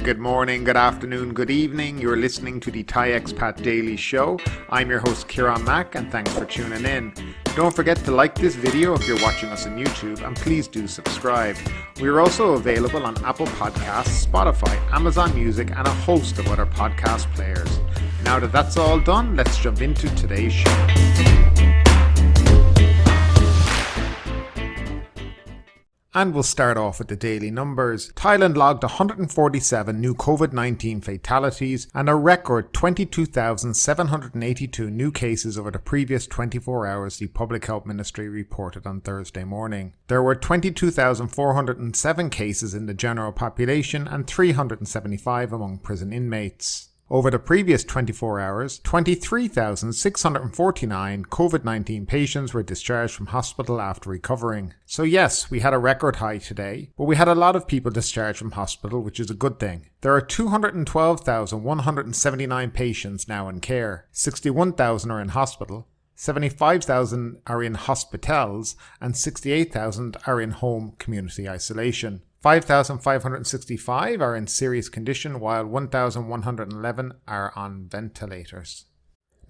good morning, good afternoon, good evening. You're listening to the Thai Expat Daily Show. I'm your host Kieran Mack and thanks for tuning in. Don't forget to like this video if you're watching us on YouTube and please do subscribe. We're also available on Apple Podcasts, Spotify, Amazon Music and a host of other podcast players. Now that that's all done, let's jump into today's show. And we'll start off with the daily numbers. Thailand logged 147 new COVID-19 fatalities and a record 22,782 new cases over the previous 24 hours, the Public Health Ministry reported on Thursday morning. There were 22,407 cases in the general population and 375 among prison inmates. Over the previous 24 hours, 23,649 COVID-19 patients were discharged from hospital after recovering. So yes, we had a record high today, but we had a lot of people discharged from hospital, which is a good thing. There are 212,179 patients now in care. 61,000 are in hospital, 75,000 are in hospitals, and 68,000 are in home community isolation. 5,565 are in serious condition, while 1,111 are on ventilators.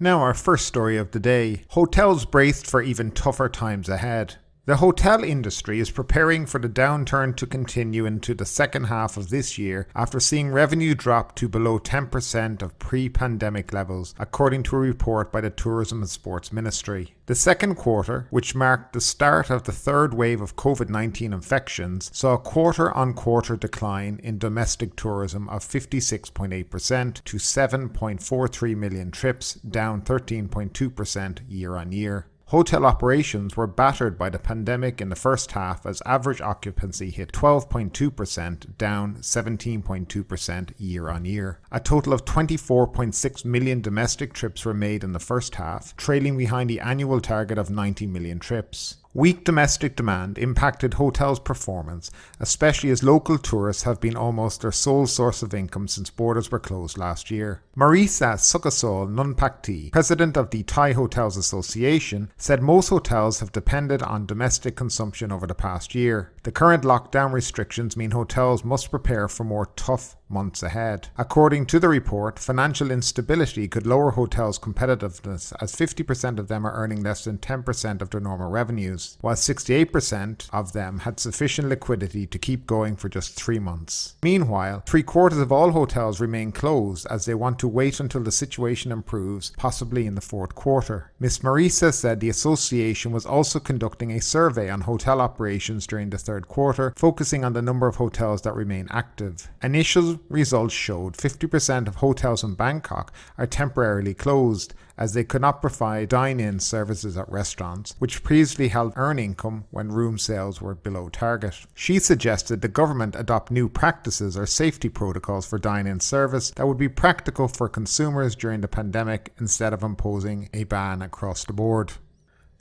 Now our first story of the day. Hotels braced for even tougher times ahead. The hotel industry is preparing for the downturn to continue into the second half of this year after seeing revenue drop to below 10% of pre-pandemic levels, according to a report by the Tourism and Sports Ministry. The second quarter, which marked the start of the third wave of COVID-19 infections, saw a quarter-on-quarter decline in domestic tourism of 56.8% to 7.43 million trips, down 13.2% year-on-year. Hotel operations were battered by the pandemic in the first half as average occupancy hit 12.2%, down 17.2% year-on-year. A total of 24.6 million domestic trips were made in the first half, trailing behind the annual target of 90 million trips. Weak domestic demand impacted hotels' performance, especially as local tourists have been almost their sole source of income since borders were closed last year. Marisa Sukasol Nunpakti, president of the Thai Hotels Association, said most hotels have depended on domestic consumption over the past year. The current lockdown restrictions mean hotels must prepare for more tough months ahead. According to the report, financial instability could lower hotels' competitiveness as 50% of them are earning less than 10% of their normal revenues, while 68% of them had sufficient liquidity to keep going for just 3 months. Meanwhile, 3/4 of all hotels remain closed as they want to wait until the situation improves, possibly in the fourth quarter. Ms. Marisa said the association was also conducting a survey on hotel operations during the third quarter, focusing on the number of hotels that remain active. Initial results showed 50% of hotels in Bangkok are temporarily closed as they could not provide dine-in services at restaurants, which previously held earned income when room sales were below target. She suggested the government adopt new practices or safety protocols for dine-in service that would be practical for consumers during the pandemic instead of imposing a ban across the board.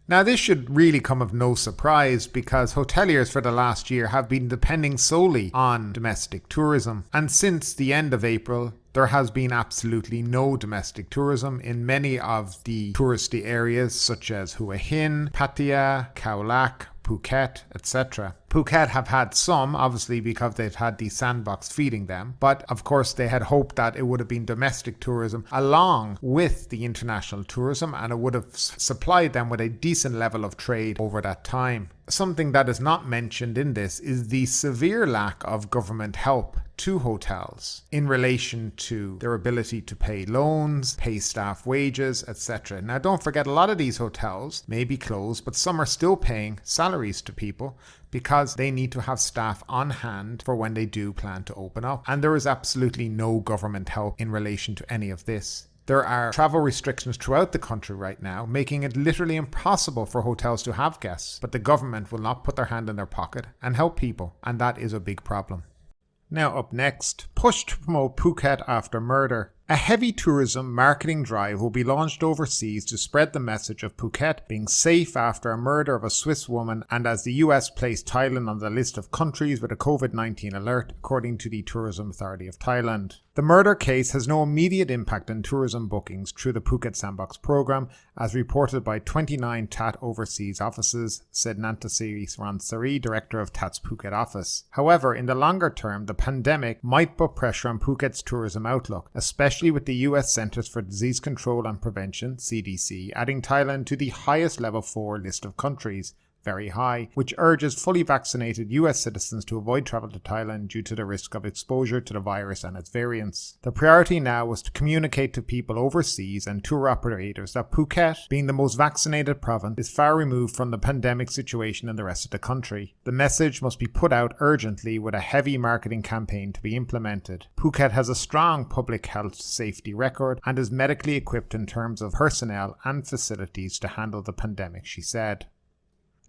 Now this should really come of no surprise because hoteliers for the last year have been depending solely on domestic tourism. And since the end of April, there has been absolutely no domestic tourism in many of the touristy areas such as Hua Hin, Pattaya, Khao Lak, Phuket, etc. Phuket have had some, obviously because they've had the Sandbox feeding them, but of course they had hoped that it would have been domestic tourism along with the international tourism and it would have supplied them with a decent level of trade over that time. Something that is not mentioned in this is the severe lack of government help to hotels in relation to their ability to pay loans, pay staff wages, etc. Now don't forget, a lot of these hotels may be closed, but some are still paying salaries to people because they need to have staff on hand for when they do plan to open up. And there is absolutely no government help in relation to any of this. There are travel restrictions throughout the country right now, making it literally impossible for hotels to have guests, but the government will not put their hand in their pocket and help people, and that is a big problem. Now up next, push to promote Phuket after murder. A heavy tourism marketing drive will be launched overseas to spread the message of Phuket being safe after a murder of a Swiss woman, and as the US placed Thailand on the list of countries with a COVID-19 alert, according to the Tourism Authority of Thailand. The murder case has no immediate impact on tourism bookings through the Phuket Sandbox program, as reported by 29 TAT overseas offices, said Nantasiri Ransari, director of TAT's Phuket office. However, in the longer term, the pandemic might put pressure on Phuket's tourism outlook, especially with the US Centers for Disease Control and Prevention, CDC, adding Thailand to the highest level 4 list of countries, very high, which urges fully vaccinated US citizens to avoid travel to Thailand due to the risk of exposure to the virus and its variants. The priority now was to communicate to people overseas and tour operators that Phuket, being the most vaccinated province, is far removed from the pandemic situation in the rest of the country. The message must be put out urgently with a heavy marketing campaign to be implemented. Phuket has a strong public health safety record and is medically equipped in terms of personnel and facilities to handle the pandemic, she said.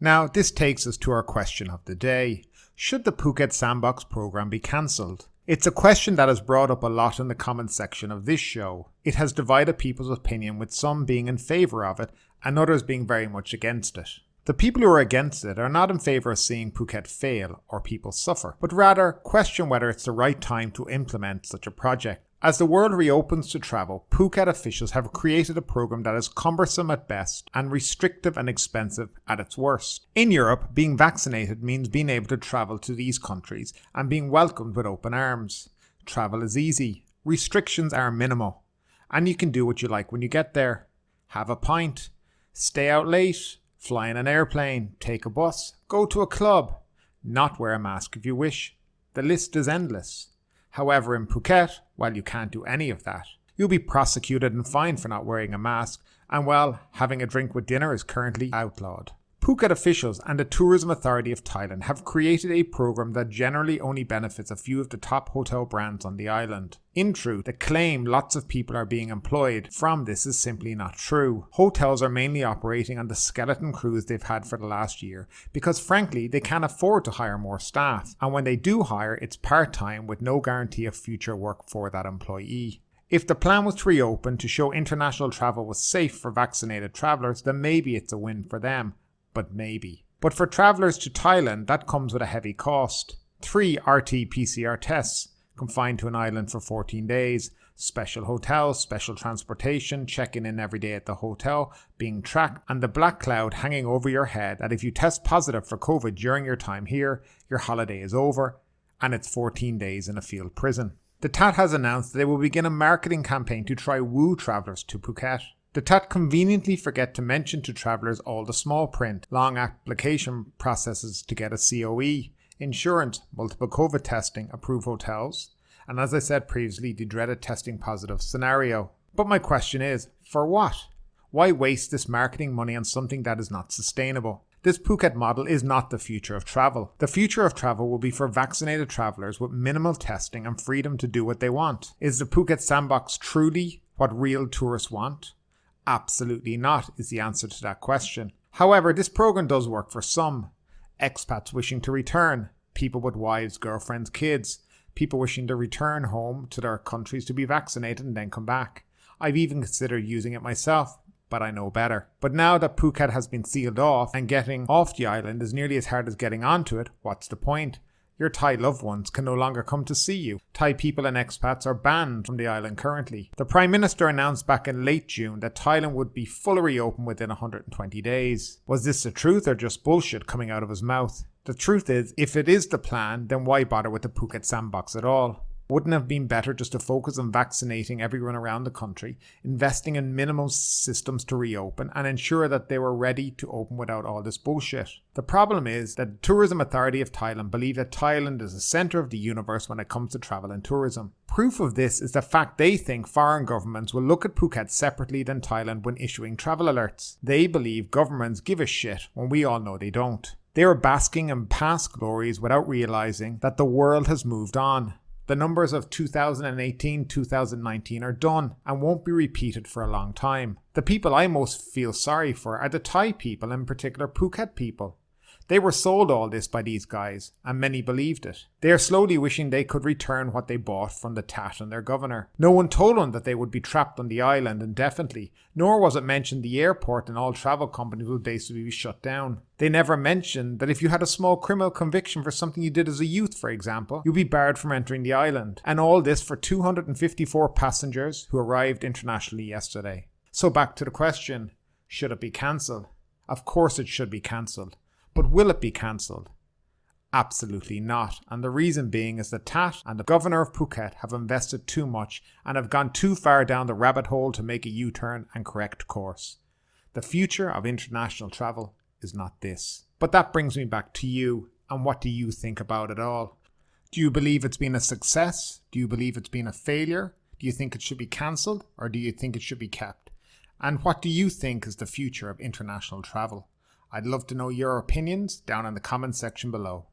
Now, this takes us to our question of the day. Should the Phuket Sandbox program be cancelled? It's a question that has brought up a lot in the comment section of this show. It has divided people's opinion, with some being in favour of it and others being very much against it. The people who are against it are not in favour of seeing Phuket fail or people suffer, but rather question whether it's the right time to implement such a project. As the world reopens to travel, Phuket officials have created a program that is cumbersome at best and restrictive and expensive at its worst. In Europe, being vaccinated means being able to travel to these countries and being welcomed with open arms. Travel is easy, restrictions are minimal, and you can do what you like when you get there. Have a pint, stay out late, fly in an airplane, take a bus, go to a club, not wear a mask if you wish. The list is endless. However, in Phuket, while you can't do any of that, you'll be prosecuted and fined for not wearing a mask, and well, having a drink with dinner is currently outlawed. Phuket officials and the Tourism Authority of Thailand have created a program that generally only benefits a few of the top hotel brands on the island. In truth, the claim lots of people are being employed from this is simply not true. Hotels are mainly operating on the skeleton crews they've had for the last year because frankly they can't afford to hire more staff, and when they do hire, it's part-time with no guarantee of future work for that employee. If the plan was to reopen to show international travel was safe for vaccinated travellers, then maybe it's a win for them. But maybe. But for travellers to Thailand, that comes with a heavy cost. 3 RT-PCR tests, confined to an island for 14 days, special hotels, special transportation, checking in every day at the hotel, being tracked, and the black cloud hanging over your head that if you test positive for COVID during your time here, your holiday is over, and it's 14 days in a field prison. The TAT has announced that they will begin a marketing campaign to try woo travellers to Phuket. The TAT conveniently forget to mention to travellers all the small print, long application processes to get a COE, insurance, multiple COVID testing, approved hotels, and as I said previously, the dreaded testing positive scenario. But my question is, for what? Why waste this marketing money on something that is not sustainable? This Phuket model is not the future of travel. The future of travel will be for vaccinated travellers with minimal testing and freedom to do what they want. Is the Phuket Sandbox truly what real tourists want? Absolutely not is the answer to that question. However, this program does work for some. Expats wishing to return, people with wives, girlfriends, kids, people wishing to return home to their countries to be vaccinated and then come back. I've even considered using it myself, but I know better. But now that Phuket has been sealed off and getting off the island is nearly as hard as getting onto it, what's the point? Your Thai loved ones can no longer come to see you. Thai people and expats are banned from the island currently. The Prime Minister announced back in late June that Thailand would be fully reopened within 120 days. Was this the truth or just bullshit coming out of his mouth? The truth is, if it is the plan, then why bother with the Phuket Sandbox at all? Wouldn't it have been better just to focus on vaccinating everyone around the country, investing in minimal systems to reopen, and ensure that they were ready to open without all this bullshit? The problem is that the Tourism Authority of Thailand believe that Thailand is the centre of the universe when it comes to travel and tourism. Proof of this is the fact they think foreign governments will look at Phuket separately than Thailand when issuing travel alerts. They believe governments give a shit when we all know they don't. They are basking in past glories without realising that the world has moved on. The numbers of 2018-2019 are done and won't be repeated for a long time. The people I most feel sorry for are the Thai people, in particular Phuket people. They were sold all this by these guys, and many believed it. They are slowly wishing they could return what they bought from the Tat and their governor. No one told them that they would be trapped on the island indefinitely, nor was it mentioned the airport and all travel companies would basically be shut down. They never mentioned that if you had a small criminal conviction for something you did as a youth, for example, you'd be barred from entering the island. And all this for 254 passengers who arrived internationally yesterday. So back to the question, should it be cancelled? Of course it should be cancelled. But will it be cancelled? Absolutely not. And the reason being is that Tat and the governor of Phuket have invested too much and have gone too far down the rabbit hole to make a U-turn and correct course. The future of international travel is not this. But that brings me back to you, and what do you think about it all? Do you believe it's been a success? Do you believe it's been a failure? Do you think it should be cancelled, or do you think it should be kept? And what do you think is the future of international travel? I'd love to know your opinions down in the comment section below.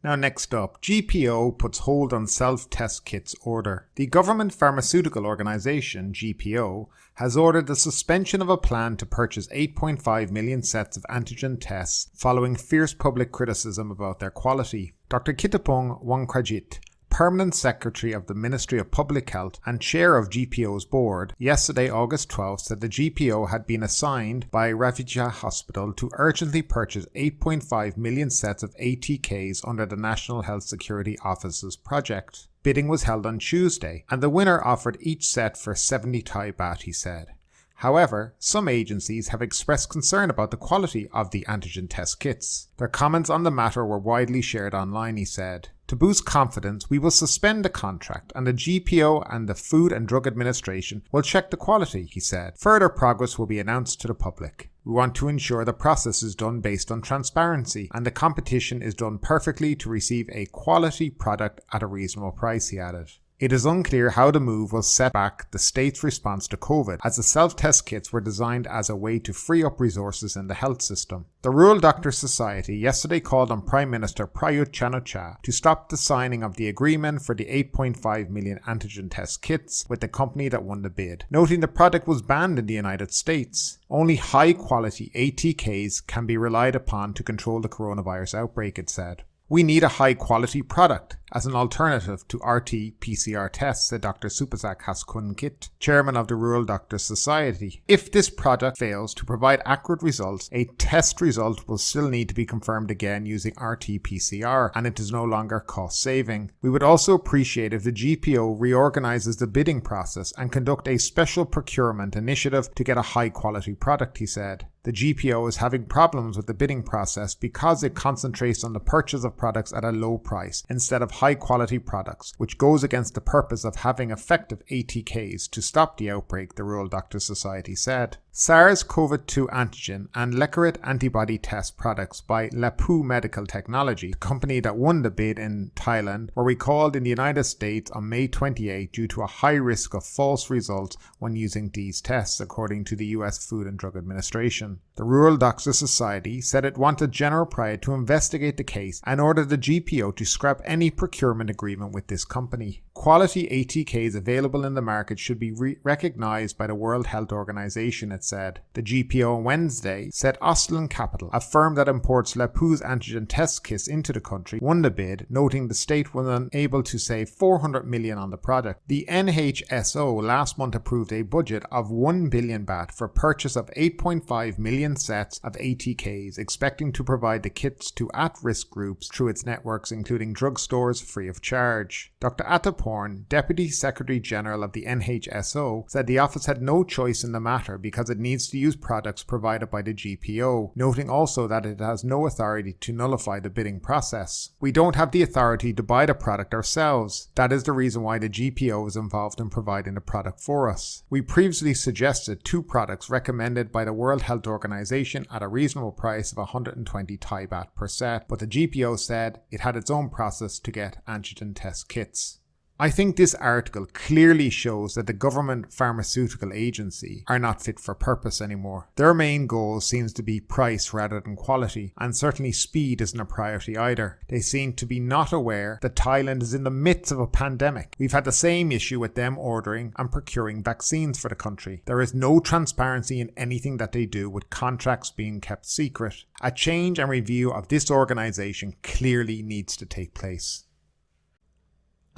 Now next up, GPO puts hold on self-test kits order. The Government Pharmaceutical Organization, GPO, has ordered the suspension of a plan to purchase 8.5 million sets of antigen tests following fierce public criticism about their quality. Dr. Kittapong Wangkrajit, Permanent Secretary of the Ministry of Public Health and Chair of GPO's board, yesterday August 12th said the GPO had been assigned by Ravija Hospital to urgently purchase 8.5 million sets of ATKs under the National Health Security Office's project. Bidding was held on Tuesday, and the winner offered each set for 70 Thai baht, he said. However, some agencies have expressed concern about the quality of the antigen test kits. Their comments on the matter were widely shared online, he said. To boost confidence, we will suspend the contract and the GPO and the Food and Drug Administration will check the quality, he said. Further progress will be announced to the public. We want to ensure the process is done based on transparency and the competition is done perfectly to receive a quality product at a reasonable price, he added. It is unclear how the move will set back the state's response to COVID, as the self-test kits were designed as a way to free up resources in the health system. The Rural Doctors Society yesterday called on Prime Minister Prayut Chan-o-cha to stop the signing of the agreement for the 8.5 million antigen test kits with the company that won the bid, noting the product was banned in the United States. Only high-quality ATKs can be relied upon to control the coronavirus outbreak, it said. We need a high-quality product as an alternative to RT-PCR tests, said Dr. Supasak Haskunkit, chairman of the Rural Doctors Society. If this product fails to provide accurate results, a test result will still need to be confirmed again using RT-PCR, and it is no longer cost-saving. We would also appreciate if the GPO reorganizes the bidding process and conduct a special procurement initiative to get a high-quality product, he said. The GPO is having problems with the bidding process because it concentrates on the purchase of products at a low price instead of high-quality products, which goes against the purpose of having effective ATKs to stop the outbreak, the Rural Doctors Society said. SARS-CoV-2 antigen and Lecarit antibody test products by Lapu Medical Technology, the company that won the bid in Thailand, were recalled in the United States on May 28 due to a high risk of false results when using these tests, according to the US Food and Drug Administration. The Rural Doctors Society said it wanted General Pride to investigate the case and ordered the GPO to scrap any procurement agreement with this company. Quality ATKs available in the market should be recognized by the World Health Organization, it said. The GPO on Wednesday said Ostlin Capital, a firm that imports Lapu's antigen test kits into the country, won the bid, noting the state was unable to save 400 million on the product. The NHSO last month approved a budget of 1 billion baht for purchase of 8.5 million sets of ATKs, expecting to provide the kits to at-risk groups through its networks, including drugstores, free of charge. Dr. Ataporn, Deputy Secretary General of the NHSO, said the office had no choice in the matter because it needs to use products provided by the GPO, noting also that it has no authority to nullify the bidding process. We don't have the authority to buy the product ourselves. That is the reason why the GPO is involved in providing the product for us. We previously suggested 2 products recommended by the World Health Organization at a reasonable price of 120 Thai baht per set, but the GPO said it had its own process to get antigen test kits. I think this article clearly shows that the Government Pharmaceutical Agency are not fit for purpose anymore. Their main goal seems to be price rather than quality, and certainly speed isn't a priority either. They seem to be not aware that Thailand is in the midst of a pandemic. We've had the same issue with them ordering and procuring vaccines for the country. There is no transparency in anything that they do, with contracts being kept secret. A change and review of this organisation clearly needs to take place.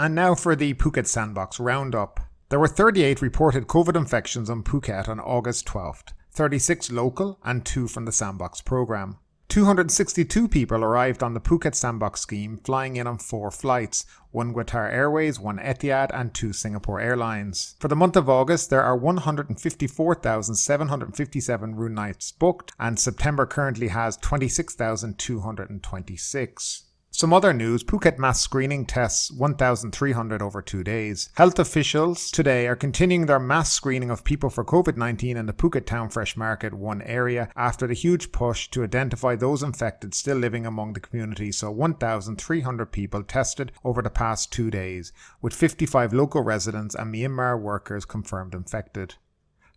And now for the Phuket Sandbox roundup. There were 38 reported COVID infections on Phuket on August 12th, 36 local and 2 from the Sandbox programme. 262 people arrived on the Phuket Sandbox scheme, flying in on 4 flights, 1 Qatar Airways, 1 Etihad and 2 Singapore Airlines. For the month of August, there are 154,757 room nights booked, and September currently has 26,226. Some other news: Phuket mass screening tests 1,300 over 2 days. Health officials today are continuing their mass screening of people for COVID-19 in the Phuket Town Fresh Market 1 area after the huge push to identify those infected still living among the community. So 1,300 people tested over the past 2 days, with 55 local residents and Myanmar workers confirmed infected.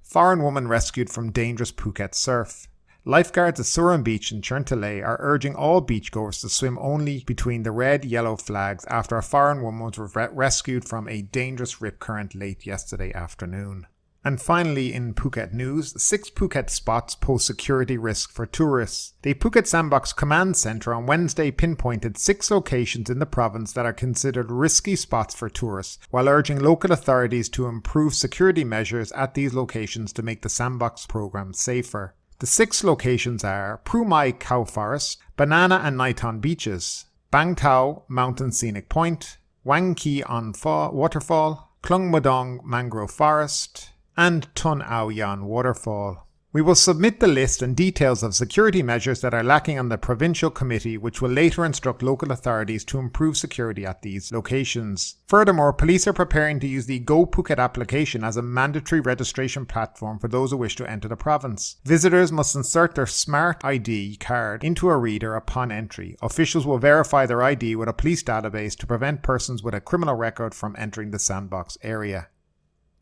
Foreign woman rescued from dangerous Phuket surf. Lifeguards at Surin Beach in Cherntalay are urging all beachgoers to swim only between the red-yellow flags after a foreign woman was rescued from a dangerous rip current late yesterday afternoon. And finally, in Phuket news, 6 Phuket spots pose security risk for tourists. The Phuket Sandbox Command Centre on Wednesday pinpointed 6 locations in the province that are considered risky spots for tourists, while urging local authorities to improve security measures at these locations to make the Sandbox programme safer. The 6 locations are Pru Mai Cow Forest, Banana and Naiton Beaches, Bang Tao Mountain Scenic Point, Wang Ki On Pho Waterfall, Klung Modong Mangrove Forest, and Tun Ao Yan Waterfall. We will submit the list and details of security measures that are lacking on the provincial committee, which will later instruct local authorities to improve security at these locations. Furthermore, police are preparing to use the Go Phuket application as a mandatory registration platform for those who wish to enter the province. Visitors must insert their Smart ID card into a reader upon entry. Officials will verify their ID with a police database to prevent persons with a criminal record from entering the Sandbox area.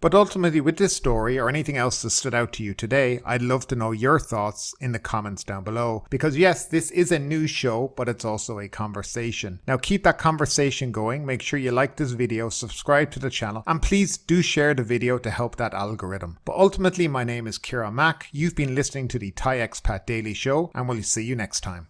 But ultimately, with this story or anything else that stood out to you today, I'd love to know your thoughts in the comments down below. Because yes, this is a news show, but it's also a conversation. Now keep that conversation going, make sure you like this video, subscribe to the channel, and please do share the video to help that algorithm. But ultimately, my name is Kira Mack, you've been listening to the Thai Expat Daily Show, and we'll see you next time.